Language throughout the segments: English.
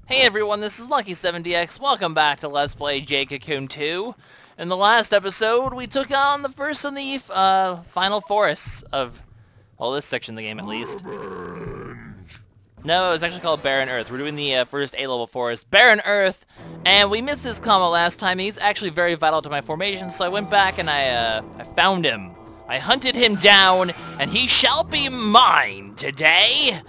Hey everyone, this is LuckySevenDX. Welcome back to Let's Play Jade Cocoon 2. In the last episode, we took on the first of the final forests of, well, this section of the game at least. No, it's actually called Barren Earth. We're doing the first A-level forest, Barren Earth, and we missed this Kalma last time. He's actually very vital to my formation, so I went back and I found him. I hunted him down, and he shall be mine today!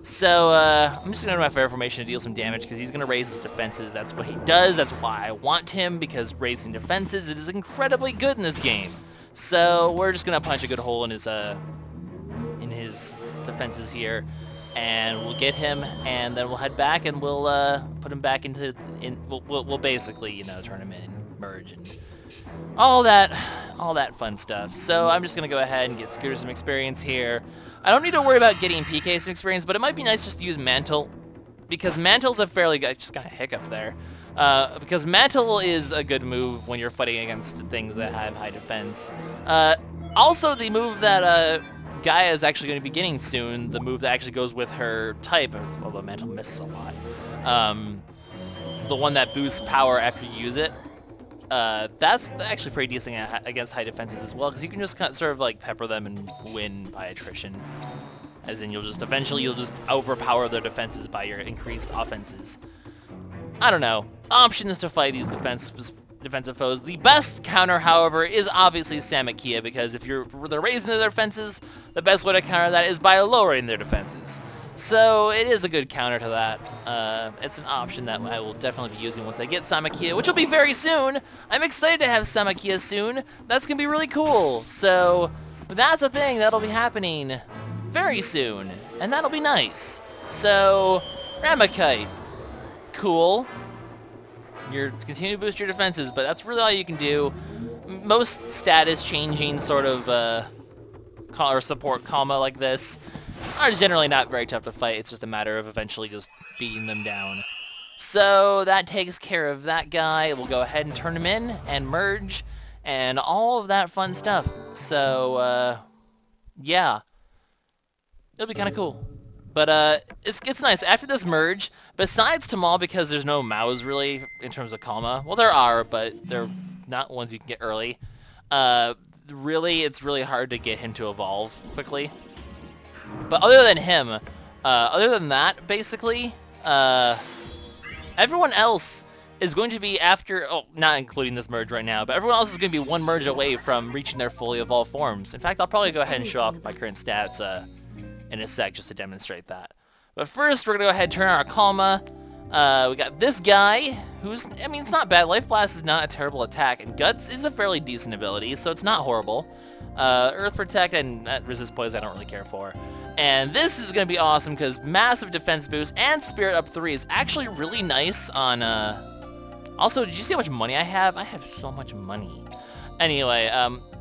So, I'm just going to go to my fire formation to deal some damage, because he's going to raise his defenses. That's what he does, that's why I want him, because raising defenses is incredibly good in this game. So, we're just going to punch a good hole in his defenses here, and we'll get him, and then we'll head back, and we'll, put him back into, we'll basically, you know, turn him in and merge, and all that fun stuff. So, I'm just going to go ahead and get Scooter some experience here. I don't need to worry about getting PK some experience, but it might be nice just to use Mantle, because Mantle's a fairly good, just kind of hiccup there, because Mantle is a good move when you're fighting against things that have high defense. Also, the move that Gaia is actually going to be getting soon, the move that actually goes with her type, although Mantle misses a lot, the one that boosts power after you use it. That's actually pretty decent against high defenses as well, because you can just kind of sort of like pepper them and win by attrition. As in, eventually you'll just overpower their defenses by your increased offenses. I don't know. Options to fight these defensive foes. The best counter, however, is obviously Samakia, because if they're raising their defenses, the best way to counter that is by lowering their defenses. So it is a good counter to that. It's an option that I will definitely be using once I get Samakia, which will be very soon. I'm excited to have Samakia soon. That's going to be really cool. So that's a thing that'll be happening very soon, and that'll be nice. So Ramakite, cool. You're continuing to boost your defenses, but that's really all you can do. Most status changing sort of or support Kalma like this are generally not very tough to fight. It's just a matter of eventually just beating them down. So that takes care of that guy. We'll go ahead and turn him in and merge and all of that fun stuff. So yeah, it'll be kind of cool. But it's nice. After this merge, besides Tamal, because there's no Maus really in terms of Kalma. Well, there are, but they're not ones you can get early. Really, it's really hard to get him to evolve quickly. But other than him, other than that, basically, everyone else is going to be after, oh, not including this merge right now, but everyone else is going to be one merge away from reaching their fully evolved forms. In fact, I'll probably go ahead and show off my current stats in a sec just to demonstrate that. But first, we're going to go ahead and turn on our Kalma. We got this guy, who's, I mean, it's not bad. Life Blast is not a terrible attack, and Guts is a fairly decent ability, so it's not horrible. Earth Protect and Resist Poison I don't really care for. And this is going to be awesome because massive defense boost and Spirit Up 3 is actually really nice on, Also, did you see how much money I have? I have so much money. Anyway,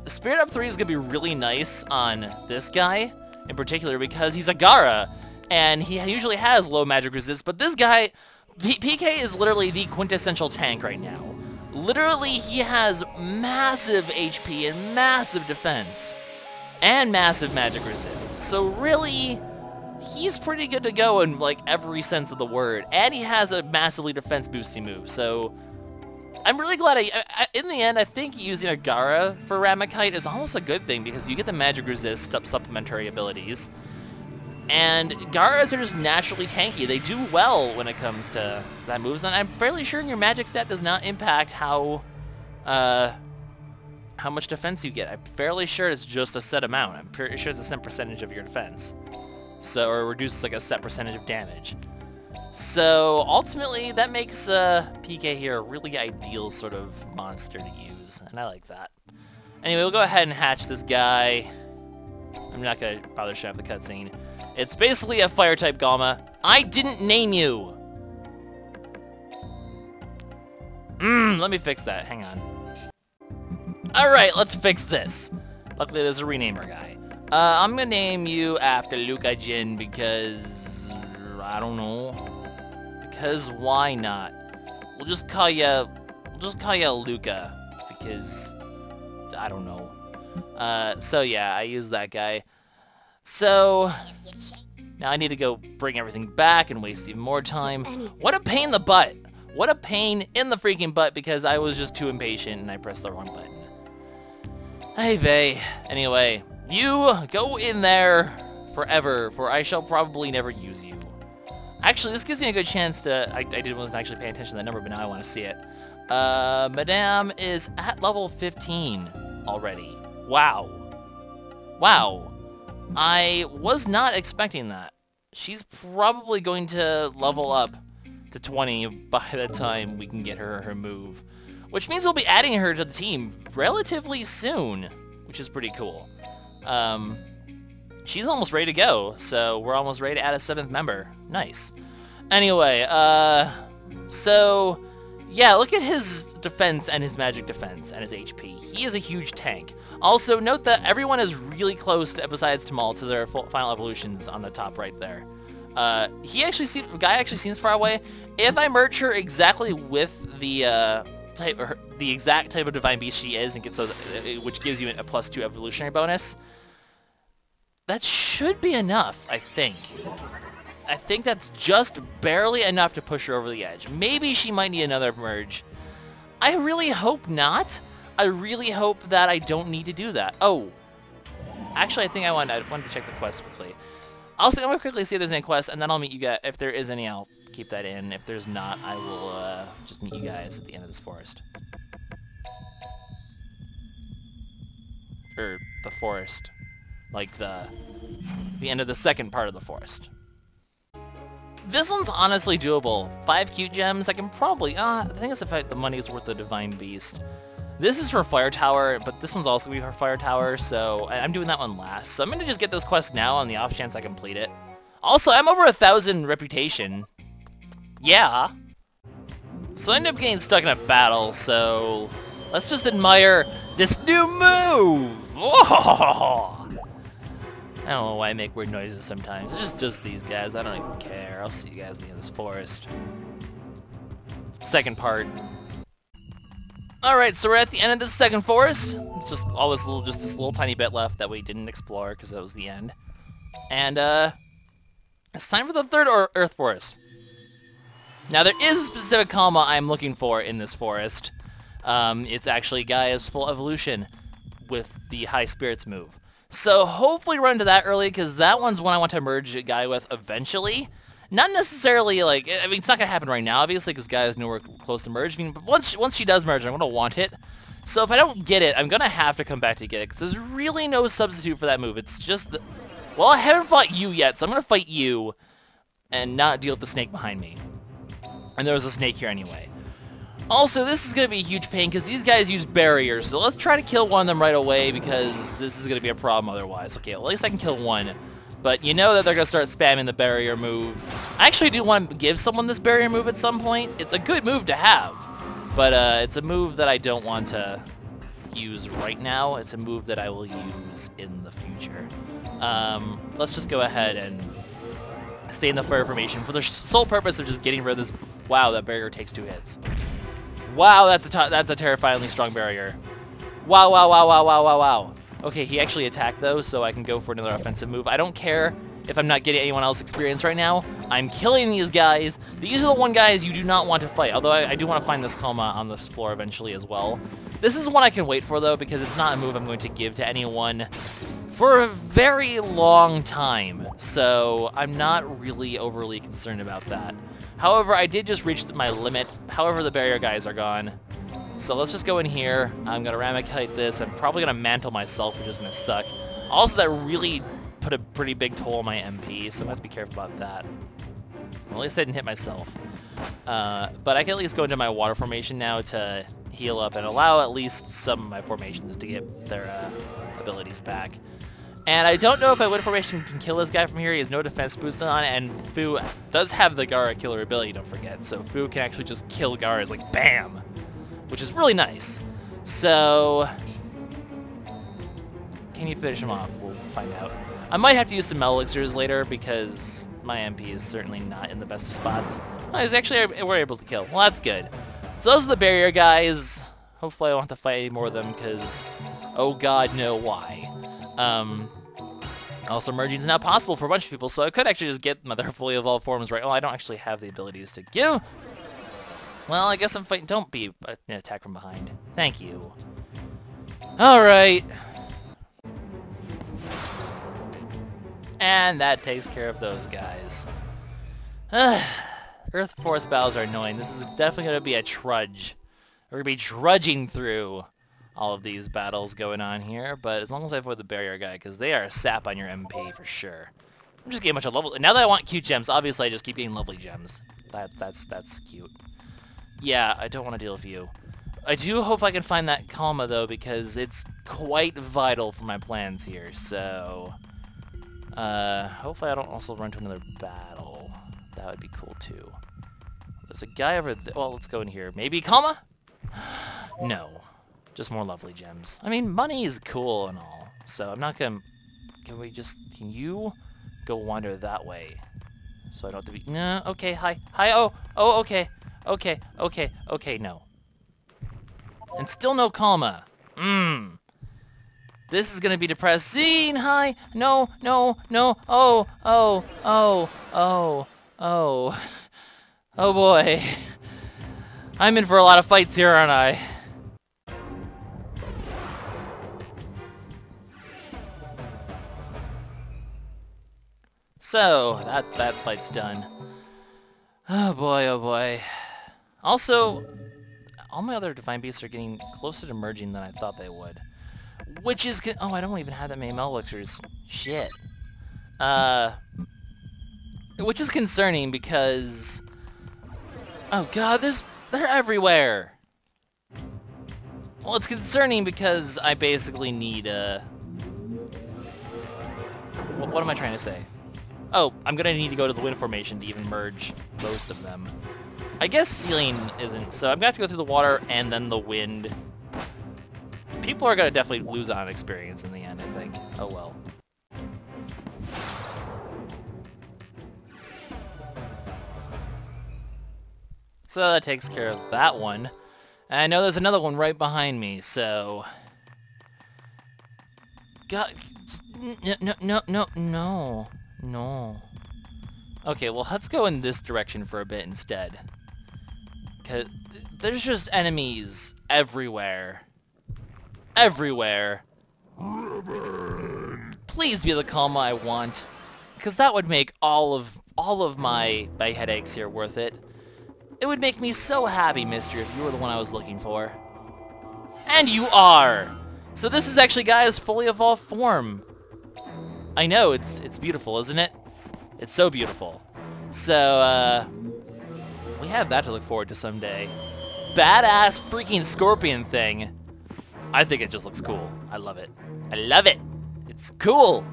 Spirit Up 3 is going to be really nice on this guy in particular because he's a Gara, and he usually has low magic resist, but this guy, PK is literally the quintessential tank right now. Literally, he has massive HP and massive defense. And massive magic resist. So really, he's pretty good to go in like every sense of the word. And he has a massively defense boosting move. So I'm really glad in the end, I think using a Gara for Ramakite is almost a good thing because you get the magic resist supplementary abilities. And Garas are just naturally tanky. They do well when it comes to that moves. And I'm fairly sure your magic stat does not impact how much defense you get. I'm fairly sure it's just a set amount. I'm pretty sure it's a set percentage of your defense. So, or reduces like a set percentage of damage. So, ultimately, that makes PK here a really ideal sort of monster to use. And I like that. Anyway, we'll go ahead and hatch this guy. I'm not going to bother showing up the cutscene. It's basically a fire-type Kalma. I didn't name you! Let me fix that. Hang on. Alright, let's fix this. Luckily, there's a renamer guy. I'm gonna name you after Luca Jin because... I don't know. Because why not? We'll just call you Luca. Because... I don't know. So yeah, I use that guy. So... Now I need to go bring everything back and waste even more time. What a pain in the butt! What a pain in the freaking butt because I was just too impatient and I pressed the wrong button. Hey, vey. Anyway, you go in there forever, for I shall probably never use you. Actually, this gives me a good chance to... I wasn't actually paying attention to that number, but now I want to see it. Madame is at level 15 already. Wow. Wow. I was not expecting that. She's probably going to level up to 20 by the time we can get her move. Which means we'll be adding her to the team relatively soon, which is pretty cool. She's almost ready to go, so we're almost ready to add a 7th member. Nice. Anyway, so, yeah, look at his defense and his magic defense and his HP. He is a huge tank. Also, note that everyone is really close, besides Tamal, to their final evolutions on the top right there. Guy actually seems far away. If I merge her exactly with the exact type of divine beast she is, and gets those, which gives you a +2 evolutionary bonus, that should be enough, I think. I think that's just barely enough to push her over the edge. Maybe she might need another merge. I really hope not. I really hope that I don't need to do that. Oh, actually, I think I wanted to check the quest quickly. I'm going to quickly see if there's any quests, and then I'll meet you guys. If there is any, I'll keep that in. If there's not, I will just meet you guys at the end of this forest. Or the forest. Like the end of the second part of the forest. This one's honestly doable. 5 cute gems, I can probably... the thing is, if the money is worth the Divine Beast. This is for Fire Tower, but this one's also going to be for Fire Tower, so I'm doing that one last. So I'm going to just get this quest now on the off chance I complete it. Also, I'm over 1,000 reputation. Yeah. So I end up getting stuck in a battle, so... let's just admire this new move! Oh! I don't know why I make weird noises sometimes. It's just these guys. I don't even care. I'll see you guys in the end of this forest. Second part. Alright, so we're at the end of the second forest. Just this little tiny bit left that we didn't explore because that was the end. And it's time for the third Earth Forest. Now there is a specific Kalma I'm looking for in this forest. It's actually Gaia's full evolution with the High Spirits move. So hopefully run into that early, because that one's one I want to merge Gaia with eventually. Not necessarily, like, I mean, it's not going to happen right now, obviously, because Gaia's nowhere close to merging, but once she does merge, I'm going to want it. So if I don't get it, I'm going to have to come back to get it, because there's really no substitute for that move. It's just, well, I haven't fought you yet, so I'm going to fight you and not deal with the snake behind me. And there was a snake here anyway. Also, this is going to be a huge pain because these guys use barriers, so let's try to kill one of them right away because this is going to be a problem otherwise. Okay, well, at least I can kill one, but you know that they're going to start spamming the barrier move. I actually do want to give someone this barrier move at some point. It's a good move to have, but it's a move that I don't want to use right now. It's a move that I will use in the future. Let's just go ahead and stay in the fire formation for the sole purpose of just getting rid of this. Wow, that barrier takes 2 hits. Wow, that's a terrifyingly strong barrier. Wow, wow, wow, wow, wow, wow, wow. Okay, he actually attacked though, so I can go for another offensive move. I don't care if I'm not getting anyone else experience right now. I'm killing these guys. These are the one guys you do not want to fight, although I do want to find this Kalma on this floor eventually as well. This is one I can wait for though, because it's not a move I'm going to give to anyone for a very long time, so I'm not really overly concerned about that. However, I did just reach my limit. However, the barrier guys are gone. So let's just go in here. I'm going to Ramekite this. I'm probably going to mantle myself, which is going to suck. Also, that really put a pretty big toll on my MP, so I'm going to have to be careful about that. Well, at least I didn't hit myself. But I can at least go into my water formation now to heal up and allow at least some of my formations to get their abilities back. And I don't know if my wind formation can kill this guy from here. He has no defense boost on, and Fu does have the Gara killer ability, don't forget. So Fu can actually just kill Garas like BAM! Which is really nice. So, can you finish him off? We'll find out. I might have to use some elixirs later because my MP is certainly not in the best of spots. Oh, he's actually, we're able to kill. Well, that's good. So those are the barrier guys. Hopefully I won't have to fight any more of them because, oh god, no, why? Also, merging is now possible for a bunch of people, so I could actually just get their fully evolved forms right. Well, I don't actually have the abilities to give. Well, I guess I'm fighting. Don't be an attack from behind. Thank you. Alright. And that takes care of those guys. Earth Force battles are annoying. This is definitely going to be a trudge. We're going to be trudging through all of these battles going on here, but as long as I avoid the barrier guy, because they are a sap on your MP for sure. I'm just getting a bunch of level. Now that I want cute gems, obviously I just keep getting lovely gems. That's cute. Yeah, I don't want to deal with you. I do hope I can find that Kalma though, because it's quite vital for my plans here. So, hopefully I don't also run to another battle. That would be cool too. There's a guy over there. Well, let's go in here. Maybe Kalma? No. Just more lovely gems. I mean, money is cool and all, so I'm not gonna... Can you go wander that way? So I don't have to be... No, okay, hi, okay, okay, no. And still no Kalma. This is gonna be depressing, hi, no, oh boy. I'm in for a lot of fights here, aren't I? So, that fight's done. Oh boy, oh boy. Also, all my other Divine Beasts are getting closer to merging than I thought they would. Which is... Oh, I don't even have that many Mel Elixirs. Shit. Which is concerning because... Oh god, they're everywhere! Well, it's concerning because I basically need, What am I trying to say? Oh, I'm gonna need to go to the wind formation to even merge most of them. I guess sealing isn't, so I'm gonna have to go through the water and then the wind. People are gonna definitely lose on experience in the end, I think. Oh well. So that takes care of that one. And I know there's another one right behind me, so... God... No. Okay, well, let's go in this direction for a bit instead. Cause there's just enemies everywhere. Everywhere. Please be the Kalma I want. Because that would make all of my headaches here worth it. It would make me so happy, mister, if you were the one I was looking for. And you are! So this is actually Gaia's fully evolved form. I know, it's beautiful, isn't it? It's so beautiful. So, we have that to look forward to someday. Badass freaking scorpion thing. I think it just looks cool. I love it. I love it! It's cool!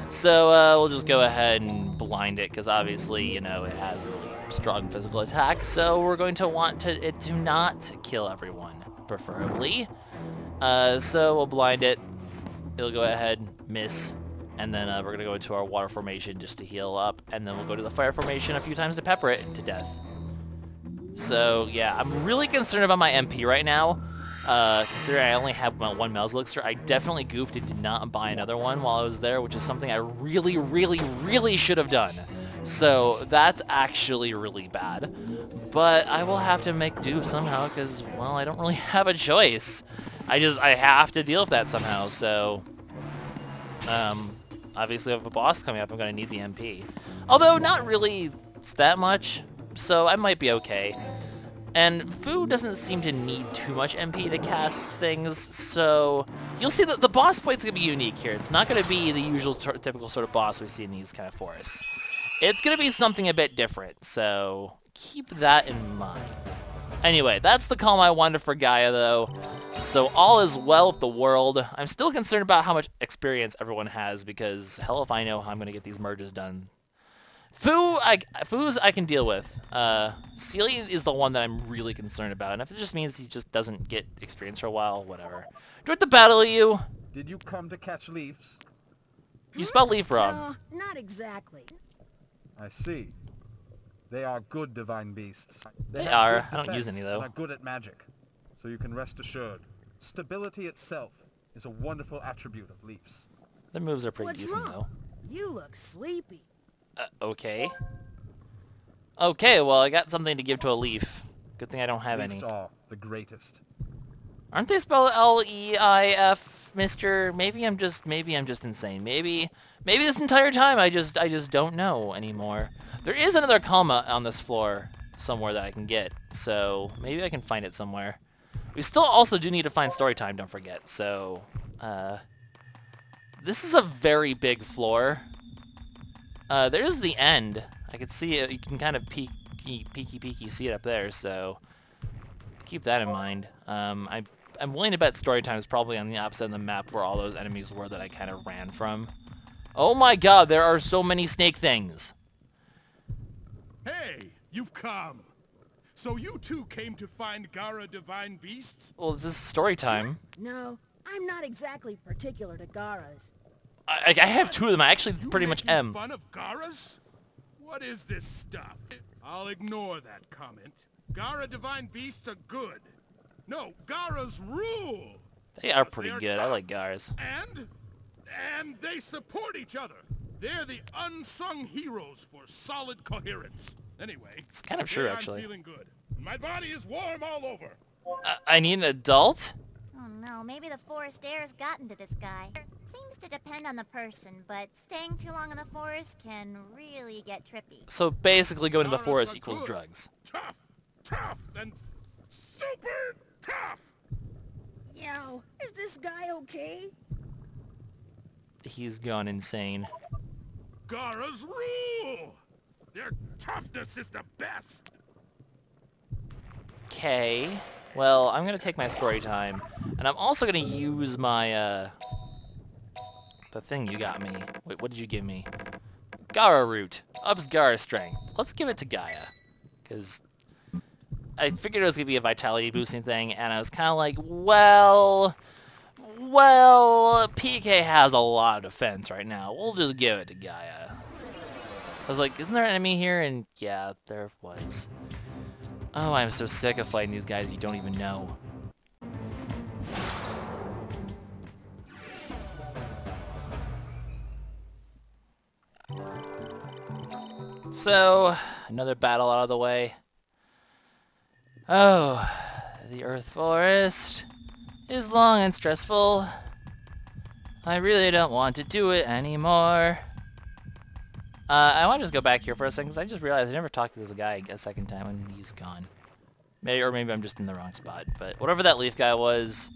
So, we'll just go ahead and blind it, because obviously, you know, it has really strong physical attack, so we're going to want it to not kill everyone, preferably. So we'll blind it. It'll go ahead, miss. And then we're going to go into our water formation just to heal up. And then we'll go to the fire formation a few times to pepper it to death. So, yeah, I'm really concerned about my MP right now. Considering I only have one Mel's Elixir, I definitely goofed and did not buy another one while I was there, which is something I really should have done. So, that's actually really bad. But I will have to make do somehow because, well, I don't really have a choice. I have to deal with that somehow, so... obviously, if a boss coming up, I'm going to need the MP. Although, not really that much, so I might be okay. And Fu doesn't seem to need too much MP to cast things, so you'll see that the boss fight's going to be unique here. It's not going to be the usual typical sort of boss we see in these kind of forests. It's going to be something a bit different, so keep that in mind. Anyway, that's the calm I wanted for Gaia, though. So all is well with the world. I'm still concerned about how much experience everyone has, because hell if I know how I'm going to get these merges done. Fu's I can deal with. Sealy is the one that I'm really concerned about, and if it just means he just doesn't get experience for a while, whatever. Do I have to battle you? Did you come to catch leaves? You spelled leaf wrong. No, not exactly. I see. They are good divine beasts. They have are. good I don't use defense any, though. and are good at magic, so you can rest assured. Stability itself is a wonderful attribute of leaves. Their moves are pretty What's decent, wrong? though. You look sleepy. Okay. Okay, well, I got something to give to a leaf. Good thing I don't have Leafs any. are the greatest. Aren't they spelled L-E-I-F, mister? Maybe I'm just insane. Maybe this entire time I just don't know anymore. There is another Kalma on this floor somewhere that I can get, so maybe I can find it somewhere. We still also do need to find story time, don't forget. So, this is a very big floor. There's the end. I can see it. You can kind of peeky see it up there, so keep that in mind. I'm willing to bet story time is probably on the opposite of the map where all those enemies were that I kind of ran from. Oh my god, there are so many snake things! Hey, you've come. So you two came to find Gara divine beasts? Well, this is story time. No, I'm not exactly particular to Garas. I have two of them. I actually pretty much making am. fun of Garas? What is this stuff? I'll ignore that comment. Gara divine beasts are good. No, Garas rule. They are Because pretty they are good. I tough. like Gars. And they support each other. They're the unsung heroes for solid coherence. Anyway, It's kind of true, today actually. I'm feeling good. My body is warm all over. I need an adult? Oh no, maybe the forest air's gotten to this guy. Seems to depend on the person, but staying too long in the forest can really get trippy. So basically going to the Garas forest are equals good. drugs. Tough, and super tough. Yo, is this guy okay? He's gone insane. Garas rule. Their toughness is the best. Okay. Well, I'm gonna take my story time, and I'm also gonna use my, the thing you got me. Wait, what did you give me? Gara root. Ups Gara strength. Let's give it to Gaia. Because I figured it was gonna be a vitality boosting thing, and I was kind of like, well, PK has a lot of defense right now. We'll just give it to Gaia. I was like, isn't there an enemy here? And yeah, there was. Oh, I'm so sick of fighting these guys you don't even know. So, another battle out of the way. Oh, the Earth Forest is long and stressful. I really don't want to do it anymore. I want to just go back here for a second, because I just realized I never talked to this guy a second time when he's gone. Maybe I'm just in the wrong spot, but whatever that leaf guy was,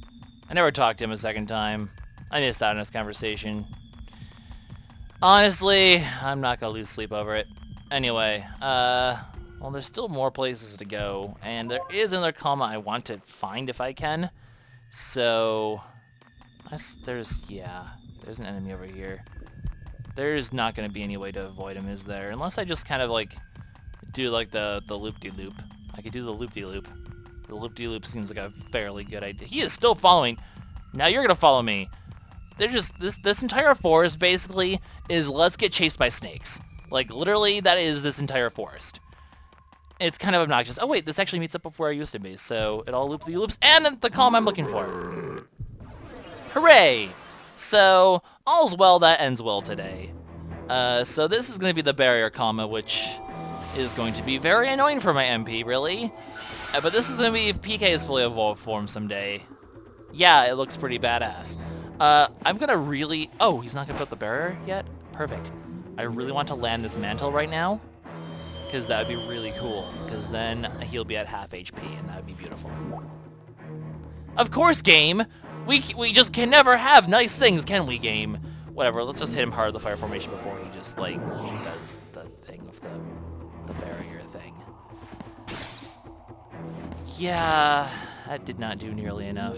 I never talked to him a second time. I missed out on this conversation. Honestly, I'm not going to lose sleep over it. Anyway, well, there's still more places to go, and there is another Kalma I want to find if I can. So, there's an enemy over here. There's not going to be any way to avoid him, is there? Unless I just kind of, like, do, like, the loop-de-loop. I could do the loop-de-loop. The loop-de-loop seems like a fairly good idea. He is still following. Now you're going to follow me. They're just, this entire forest, basically, is let's get chased by snakes. Like, literally, that is this entire forest. It's kind of obnoxious. Oh, wait, this actually meets up with where I used to be, so it all loop-de-loops, and the calm I'm looking for. Hooray! So, all's well that ends well today. So this is going to be the barrier Kalma, which is going to be very annoying for my MP, really. But this is going to be if PK is fully evolved form someday. Yeah, it looks pretty badass. I'm going to really... Oh, he's not going to put the barrier yet? Perfect. I really want to land this mantle right now, because that would be really cool, because then he'll be at half HP, and that would be beautiful. Of course, game! We just can never have nice things, can we, game? Whatever, let's just hit him hard with the fire formation before he just, like, does the thing with the barrier thing. Yeah, that did not do nearly enough.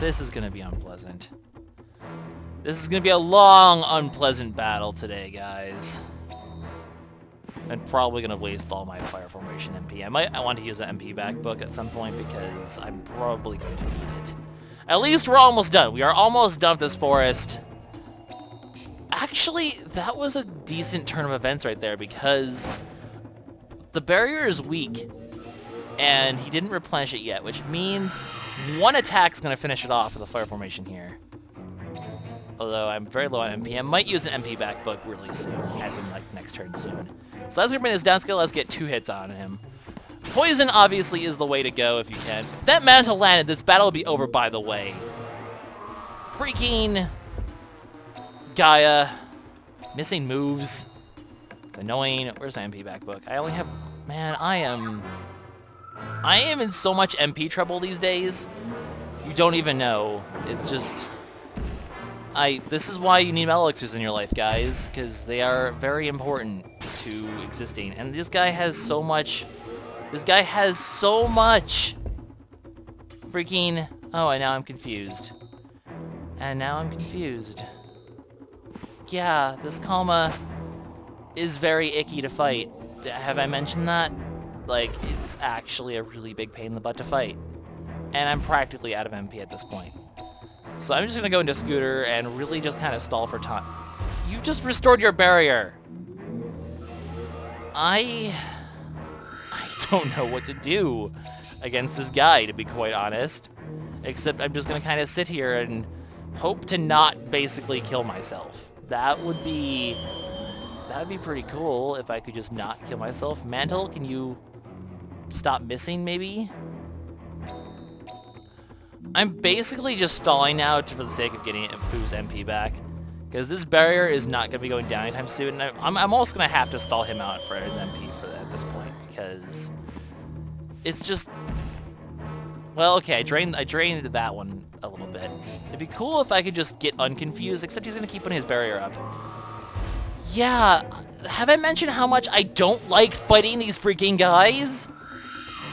This is gonna be unpleasant. This is gonna be a long, unpleasant battle today, guys. I'm probably gonna waste all my fire formation MP. I want to use the MP back book at some point because I'm probably going to need it. At least we're almost done. We are almost done with this forest. Actually, that was a decent turn of events right there because the barrier is weak and he didn't replenish it yet, which means one attack's gonna finish it off with the fire formation here. although I'm very low on MP. I might use an MP back book really soon, as in like next turn soon. So let's bring this downscale. Let's get 2 hits on him. Poison obviously is the way to go if you can. If that mantle landed, this battle will be over, by the way. Freaking Gaia. Missing moves. It's annoying. Where's my MP back book? I only have... Man, I am in so much MP trouble these days. You don't even know. It's just... This is why you need metal elixirs in your life, guys, because they are very important to existing. And this guy has so much... This guy has so much! Freaking... Oh, and now I'm confused. And now I'm confused. Yeah, this Kalma is very icky to fight. Have I mentioned that? Like, it's actually a really big pain in the butt to fight. And I'm practically out of MP at this point. So I'm just gonna go into Scooter and really just kind of stall for time. You just restored your barrier! I don't know what to do against this guy, to be quite honest. Except I'm just gonna kind of sit here and hope to not basically kill myself. That would be pretty cool if I could just not kill myself. Mantle, can you stop missing, maybe? I'm basically just stalling now for the sake of getting Fu's MP back. Because this barrier is not going to be going down anytime soon. And I'm almost going to have to stall him out for his MP at this point. Because it's just... Well, okay, I drained that one a little bit. It'd be cool if I could just get unconfused, except he's going to keep putting his barrier up. Yeah, have I mentioned how much I don't like fighting these freaking guys?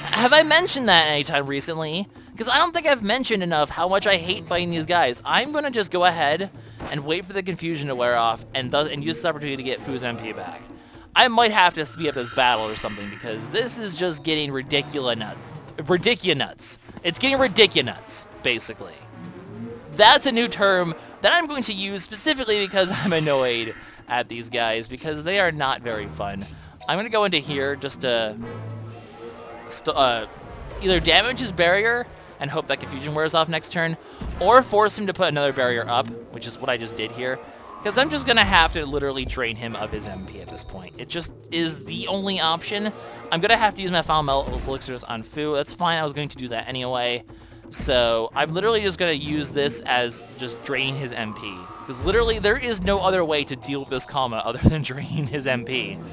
Have I mentioned that anytime recently? Because I don't think I've mentioned enough how much I hate fighting these guys. I'm going to just go ahead and wait for the confusion to wear off and use this opportunity to get Fu's MP back. I might have to speed up this battle or something because this is just getting ridiculous nuts. It's getting ridiculous, basically. That's a new term that I'm going to use specifically because I'm annoyed at these guys because they are not very fun. I'm going to go into here just to either damage his barrier and hope that confusion wears off next turn, or force him to put another barrier up, which is what I just did here, because I'm just going to have to literally drain him of his MP at this point. It just is the only option. I'm going to have to use my final metal elixirs on Fu. That's fine, I was going to do that anyway. So I'm literally just going to use this as just draining his MP. Because literally there is no other way to deal with this Kalma other than draining his MP.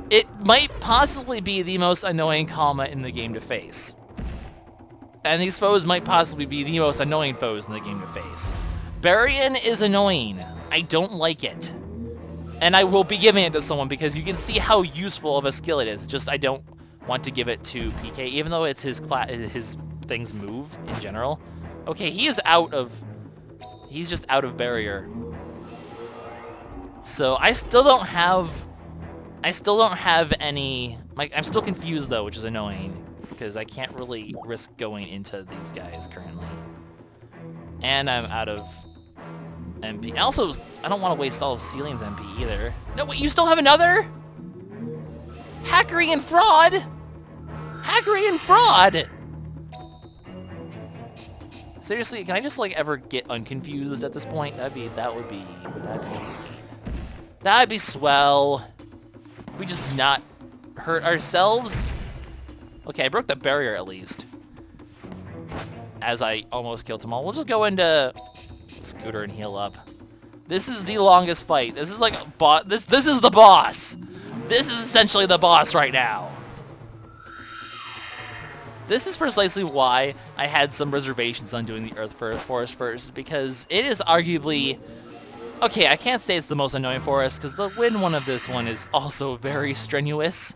It might possibly be the most annoying Kalma in the game to face. And these foes might possibly be the most annoying foes in the game to face. Barren is annoying. I don't like it. And I will be giving it to someone because you can see how useful of a skill it is. Just I don't want to give it to PK, even though it's his things move in general. Okay, he is out of... He's just out of barrier. So I still don't have any... I'm still confused though, which is annoying. Because I can't really risk going into these guys currently. And I'm out of MP. Also, I don't want to waste all of Celine's MP either. No, wait, you still have another? Hackery and fraud? Hackery and fraud! Seriously, can I just like ever get unconfused at this point? That'd be swell. We just not hurt ourselves. Okay, I broke the barrier at least. As I almost killed them all. We'll just go into Scooter and heal up. This is the longest fight. This is like a this is the boss. This is essentially the boss right now. This is precisely why I had some reservations on doing the Earth Forest first, because it is arguably... Okay, I can't say it's the most annoying forest, because the win one of this one is also very strenuous.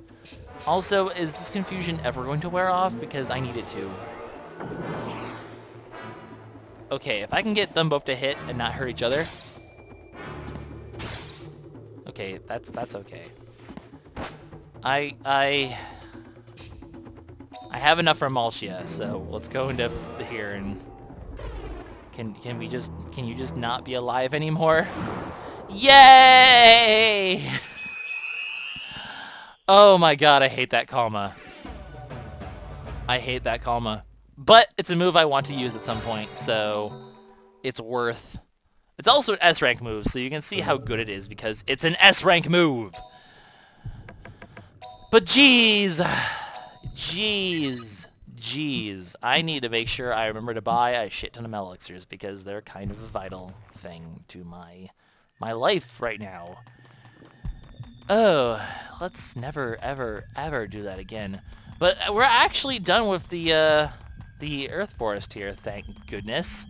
Also, is this confusion ever going to wear off? Because I need it to. Okay, if I can get them both to hit and not hurt each other... Okay, that's okay. I have enough for Malchia, so let's go into here and... Can you just not be alive anymore? Yay! Oh my god, I hate that Kalma. I hate that Kalma. But it's a move I want to use at some point, so it's worth It's also an S-rank move, so you can see how good it is because it's an S-rank move. But jeez, I need to make sure I remember to buy a shit ton of elixirs because they're kind of a vital thing to my life right now. Oh, let's never ever do that again. But we're actually done with the Earth Forest here, thank goodness.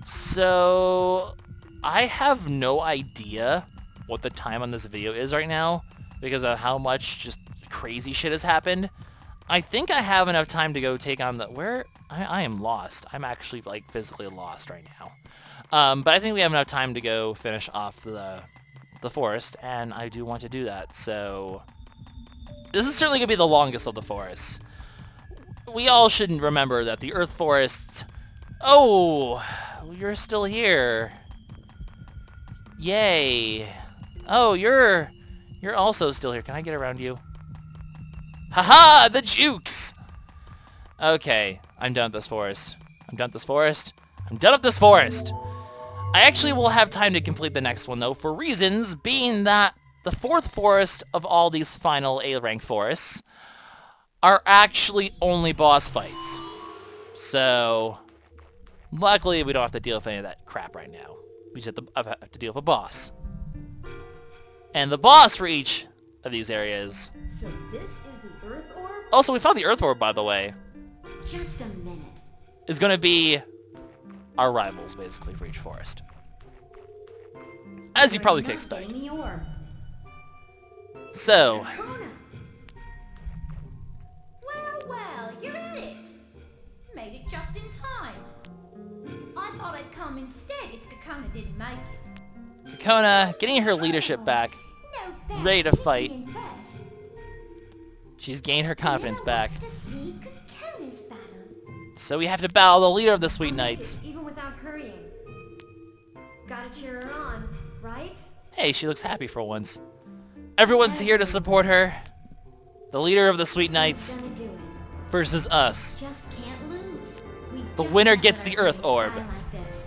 So I have no idea what the time on this video is right now because of how much just crazy shit has happened. I think I have enough time to go take on the... I am lost. I'm actually, like, physically lost right now. But I think we have enough time to go finish off the forest, and I do want to do that, so... This is certainly going to be the longest of the forests. We all should remember that the Earth Forest... Oh! You're still here. Yay. Oh, you're also still here. Can I get around you? Haha! The jukes! Okay, I'm done with this forest. I'm done with this forest. I'm done with this forest! I actually will have time to complete the next one, though, for reasons being that the fourth forest of all these final A-rank forests are actually only boss fights. So, luckily we don't have to deal with any of that crap right now. We just have to deal with a boss. And the boss for each of these areas... So this is the Earth Orb? Also, we found the Earth Orb, by the way. Just a minute. Is going to be our rivals, basically, for each forest. As you probably could expect. The orb. So... Kakona. Well, you're at it. Made it just in time. I thought I'd come instead if Cocona didn't make it. Kakona, getting her leadership back, No thanks, ready to you fight. can invest. She's gained her confidence Leader back. wants to see Cocona's battle. So we have to battle the leader of the Sweet Knights. Even without hurrying. Gotta cheer her on, right? Hey, she looks happy for once. Everyone's here to support her. The leader of the Sweet Knights Gonna do it. versus us. Just can't lose. We The just winner have gets to the Earth Orb. style like this.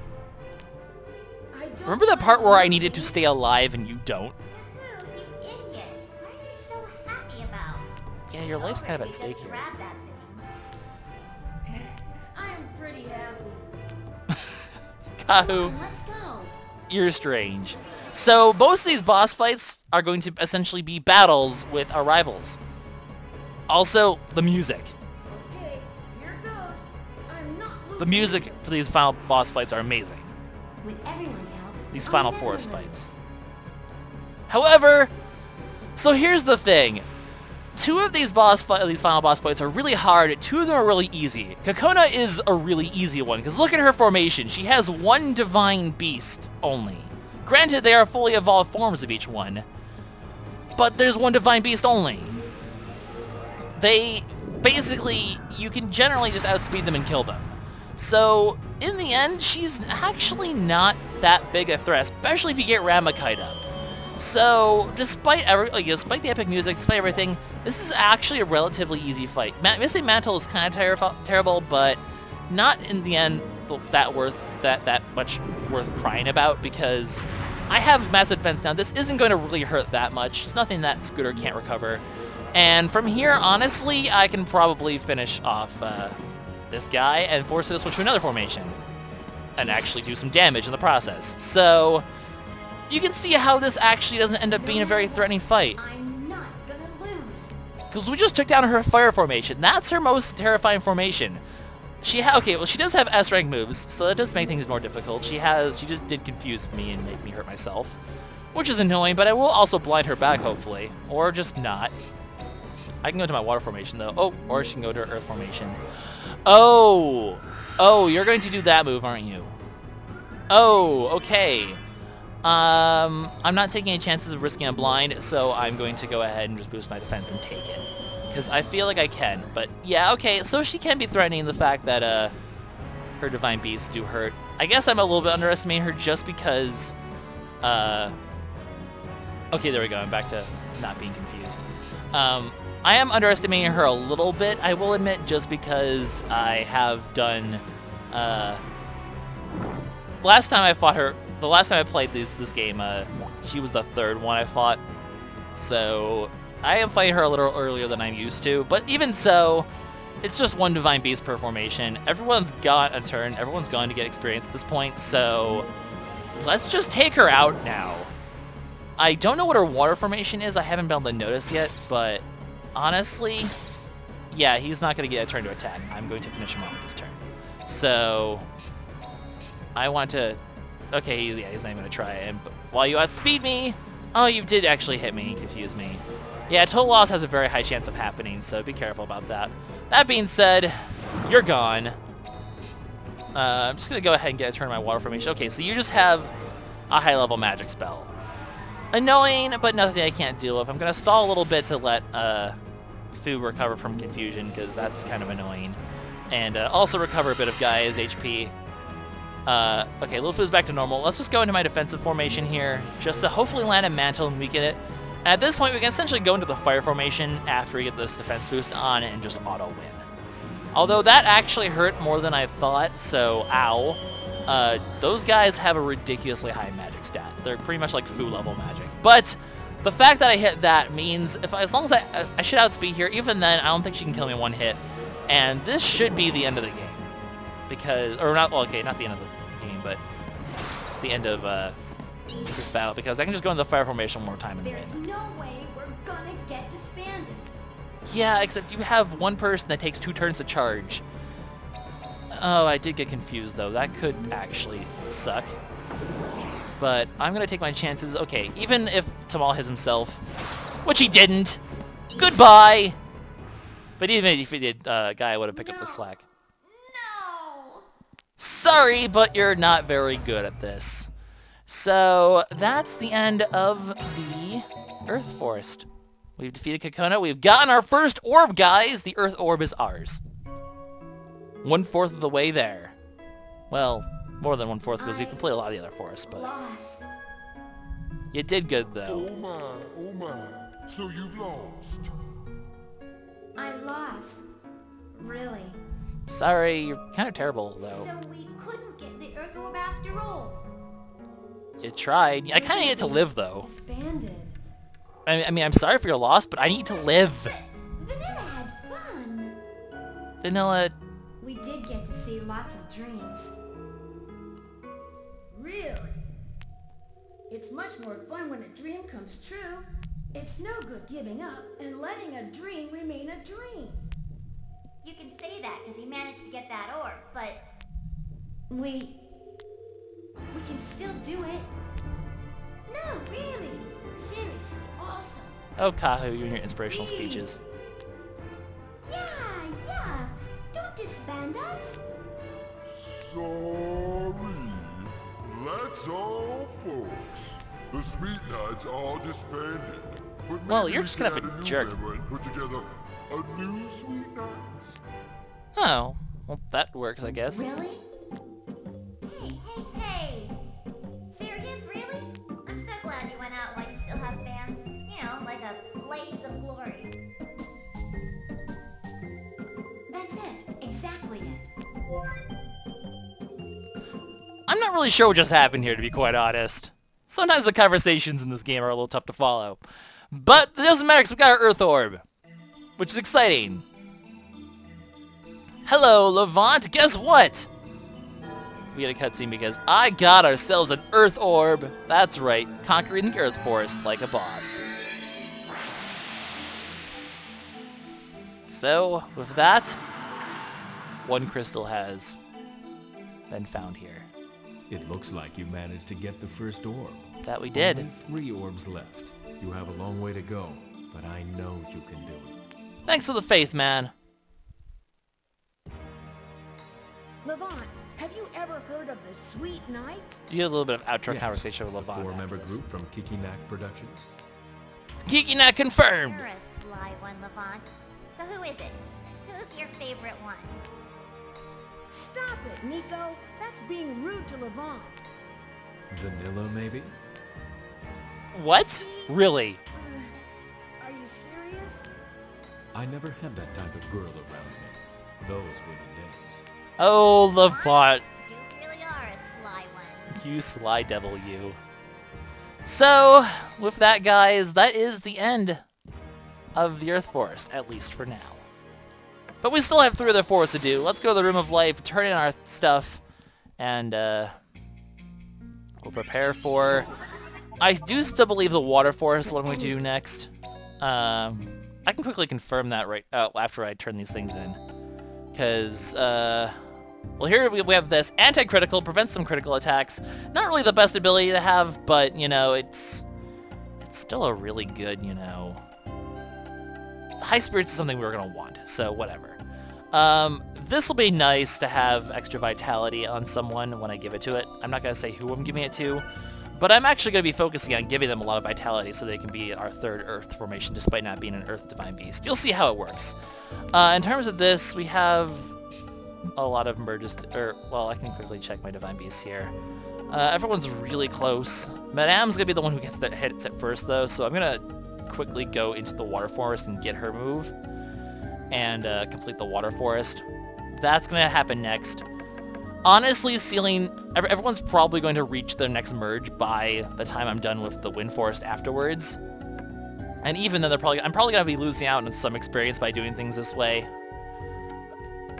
I don't Remember the part where I needed to stay alive and you don't? Kahu, you idiot. What are you so happy about? Yeah, your life's kind of at Just stake here. grab that thing. I'm pretty happy. Kahu, Let's go. you're strange. So most of these boss fights are going to essentially be battles with our rivals. Also, the music. Okay, here goes. I'm not losing. The music for these final boss fights are amazing. With everyone's help. These I'll final never forest lose. fights. However, so here's the thing. Two of these final boss fights are really hard. Two of them are really easy. Kakona is a really easy one, because look at her formation. She has one divine beast only. Granted, they are fully evolved forms of each one, but there's one divine beast only. They, basically, you can generally just outspeed them and kill them. So, in the end, she's actually not that big a threat, especially if you get Ramakite up. So, despite the epic music, despite everything, this is actually a relatively easy fight. Missing Mantle is kind of terrible, but not in the end that much worth crying about, because I have massive defense now. This isn't going to really hurt that much. It's nothing that Scooter can't recover. And from here, honestly, I can probably finish off this guy and force it to switch to another formation and actually do some damage in the process. So you can see how this actually doesn't end up being a very threatening fight. I'm not gonna lose. Because we just took down her fire formation. That's her most terrifying formation. She does have S-rank moves, so that does make things more difficult. She just did confuse me and make me hurt myself, which is annoying, but I will also blind her back, hopefully. Or just not. I can go to my water formation, though. Oh, or she can go to her earth formation. Oh! Oh, you're going to do that move, aren't you? Oh, okay. I'm not taking any chances of risking a blind, so I'm going to go ahead and just boost my defense and take it. Because I feel like I can, but yeah, okay, so she can be threatening the fact that, her Divine Beasts do hurt. I guess I'm a little bit underestimating her just because, okay, there we go, I'm back to not being confused. I am underestimating her a little bit, I will admit, just because I have done, last time I fought her, the last time I played this game, she was the third one I fought. So I am fighting her a little earlier than I'm used to. But even so, it's just one Divine Beast per formation. Everyone's got a turn. Everyone's going to get experience at this point. So let's just take her out now. I don't know what her water formation is. I haven't been able to notice yet. But honestly, yeah, he's not going to get a turn to attack. I'm going to finish him off this turn. So I want to... Okay, yeah, he's not even going to try. And while you outspeed me... Oh, you did actually hit me and confuse me. Yeah, total loss has a very high chance of happening, so be careful about that. That being said, you're gone. I'm just going to go ahead and get a turn on my water formation. Okay, so you just have a high-level magic spell. Annoying, but nothing I can't deal with. I'm going to stall a little bit to let Fu recover from confusion, because that's kind of annoying. And also recover a bit of Gaia's HP. Okay, Lufu's back to normal. Let's just go into my defensive formation here, just to hopefully land a mantle and weaken it. And at this point, we can essentially go into the fire formation after we get this defense boost on and just auto-win. Although that actually hurt more than I thought, so ow. Those guys have a ridiculously high magic stat. They're pretty much like Fu level magic. But the fact that I hit that means as long as I should outspeed here, even then, I don't think she can kill me in one hit. And this should be the end of the game. Because, or not, well, okay, not the end of the game, but the end of this battle, because I can just go into the fire formation one more time and There's win. no way we're gonna get disbanded. Yeah, except you have one person that takes 2 turns to charge. Oh, I did get confused, though. That could actually suck. But I'm going to take my chances. Okay, even if Tamal hits himself, which he didn't, goodbye! But even if he did, Gaia would have picked up the slack. No! Sorry, but you're not very good at this. So, that's the end of the Earth Forest. We've defeated Kakona. We've gotten our first orb, guys! The Earth Orb is ours. 1/4 of the way there. Well, more than 1/4 because we completed a lot of the other forests, but... Lost. You did good, though. Oh my, so you've lost. I lost. Really. Sorry, you're kind of terrible, though. So we couldn't get the Earth Orb after all. You tried. I kind of need to live, though. Disbanded. I mean, I'm sorry for your loss, but I need to live. Vanilla had fun. Vanilla... We did get to see lots of dreams. Really? It's much more fun when a dream comes true. It's no good giving up and letting a dream remain a dream. You can say that because you managed to get that orb, but... We can still do it. No, really. Serious. Awesome. Oh, Kahu, you and your inspirational Please. speeches. Yeah. Don't disband us. Sorry. That's all, folks. The Sweet Knights are disbanded. But Well, maybe you're we just can kind of add a new jerk. member and put together a new Sweet Knights. Oh, well, that works, I guess. Really? Hey! Serious, really? I'm so glad you went out while you still have fans. You know, like a blaze of glory. That's it. Exactly it. I'm not really sure what just happened here, to be quite honest. Sometimes the conversations in this game are a little tough to follow. But it doesn't matter because we got our Earth Orb, which is exciting. Hello, Levant. Guess what? We get a cutscene because I got ourselves an Earth Orb. That's right, conquering the Earth Forest like a boss. So, with that, one crystal has been found here. It looks like you managed to get the first orb. That we did. Only 3 orbs left. You have a long way to go, but I know you can do it. Thanks for the faith, man. Levant, have you ever heard of the Sweet Knights? You had a little bit of outro Yes, conversation with A Levant. 4-member group from Kikinak Productions. Kiki not confirmed. You're a sly one, Levant. So who is it? Who's your favorite one? Stop it, Nico. That's being rude to Levant. Vanilla, maybe? What? Really? Are you serious? I never had that type of girl around me. Those were the days. Oh, Levant. You really are a sly one. You sly devil, you. So, with that, guys, that is the end of the Earth Forest, at least for now. But we still have 3 other forests to do. Let's go to the Room of Life, turn in our stuff, and we'll prepare for... I do still believe the Water Forest is what I'm going to do next. I can quickly confirm that right after I turn these things in. Because, well, here we have this anti-critical, prevents some critical attacks. Not really the best ability to have, but, you know, it's still a really good, you know... High Spirits is something we're going to want, so whatever. This will be nice to have extra vitality on someone when I give it to it. I'm not going to say who I'm giving it to, but I'm actually going to be focusing on giving them a lot of vitality so they can be our 3rd Earth formation despite not being an Earth Divine Beast. You'll see how it works. In terms of this, we have a lot of merges, well, I can quickly check my Divine Beasts here. Everyone's really close. Madame's going to be the one who gets the hits at first, though, so I'm going to quickly go into the Water Forest and get her move and complete the Water Forest. That's going to happen next. Honestly, everyone's probably going to reach their next merge by the time I'm done with the Wind Forest afterwards. And even then, I'm probably going to be losing out on some experience by doing things this way.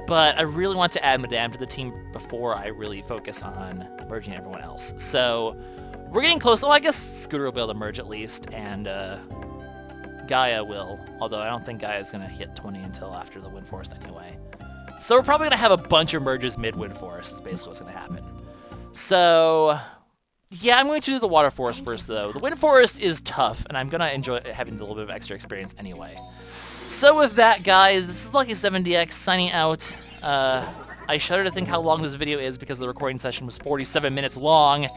But I really want to add Madame to the team before I really focus on merging everyone else. So we're getting close. Oh, I guess Scooter will be able to merge at least, and Gaia will, although I don't think Gaia's going to hit 20 until after the Wind Forest anyway. So we're probably going to have a bunch of merges mid-Wind Forest is basically what's going to happen. So, yeah, I'm going to do the Water Forest first, though. The Wind Forest is tough, and I'm going to enjoy having a little bit of extra experience anyway. So with that, guys, this is LuckySevenDX signing out. I shudder to think how long this video is because the recording session was 47 minutes long.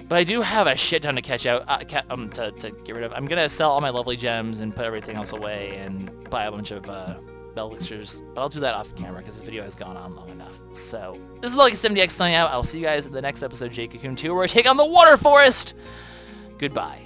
But I do have a shit ton to catch out, to get rid of. I'm gonna sell all my lovely gems and put everything else away and buy a bunch of bell elixirs. But I'll do that off camera because this video has gone on long enough. So this is LuckySevenDX signing out. I'll see you guys in the next episode of Jade Cocoon 2, where I take on the Water Forest. Goodbye.